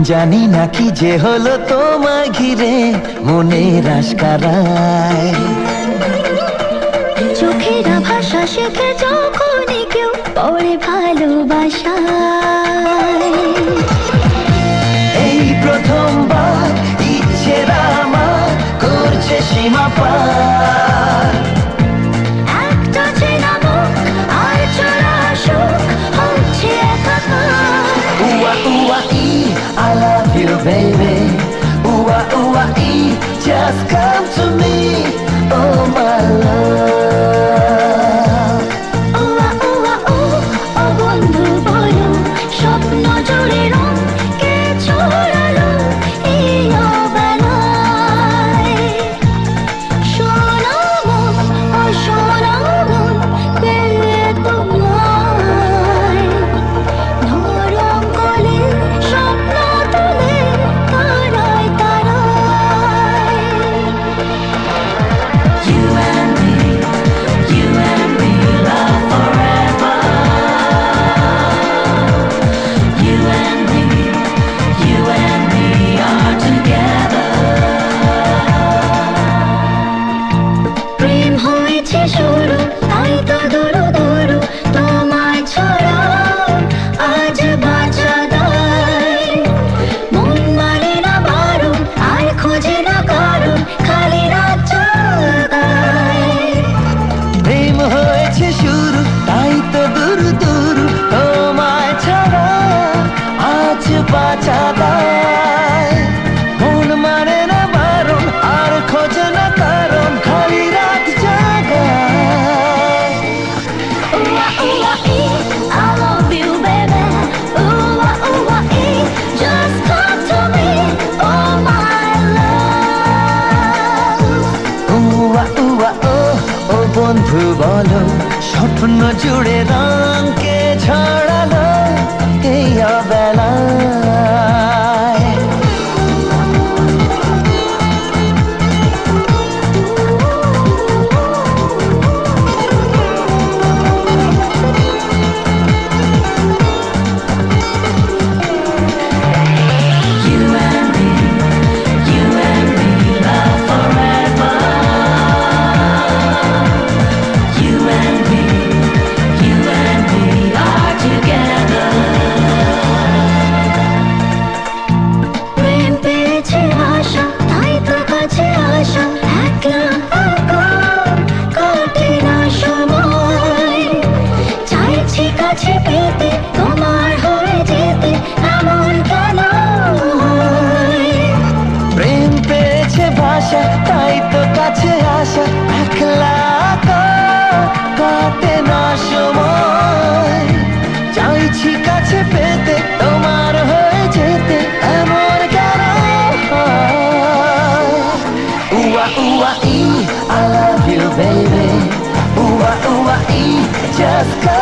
জানি না কি যে হলো তোমায় ঘিরে মনের আশকারায়। চোখেরা ভাষা শেখে যখনই কেউ পড়ে ভালোবাসায়। এই প্রথমবার ইচ্ছেরা আমার করছে সীমা পার। একটা চেনা মুখ আর চড়া সুখ হচ্ছে একাকার। উয়া উয়া ই I love you baby. Uwa uwa e, just come to me, oh my love. উয়া উয়া ও, ও বন্ধু বলো, স্বপ্ন জুড়ে রং কে ছড়ালো এই অবেলায়। সোনা মন ও সোনা মন পেয়ে তোমায়, নরম কোলে স্বপ্ন তুলে তারায় তারায়। You and me, love forever. You and me are together. প্রেম হয়েছে শুরু, তাই তো দুরু দুরু তোমায় ছড়া আজ বাঁচা দায়। মন মানে না বারণ, আর খোঁজে না কারণ, খালি রাত জাগায়। প্রেম হয়েছে শুরু, তাই তো দূর দূর তোমায় ছাড়া আজ বাঁচা দায়। মন মানে না বারণ, আর খোঁজে না কারণ, খালি রাত জাগায়। Ooh, ooh, I love you, baby. Ooh, just come to me, oh my love. উয়া উয়া ও, ও বন্ধু বলো, স্বপ্ন জুড়ে রঙকে ছড়ালো এই অবেলায়। You and me, love forever. You and me are together. প্রেম পেয়েছে আশা, তাই তো কাছে আসা, একলা একা কাটে না সময়। চাইছি কাছে পেতে, তোমার হয়ে যেতে, এমন কেন হয়? প্রেম পেয়েছে ভাষা, তাই তো কাছে আসা, একলা একা কাটে না সময়। চাইছি কাছে পেতে, তোমার হয়ে যেতে, এমন কেন হয়? উয়া উয়া ই I love you baby. Uwa uwa e, just come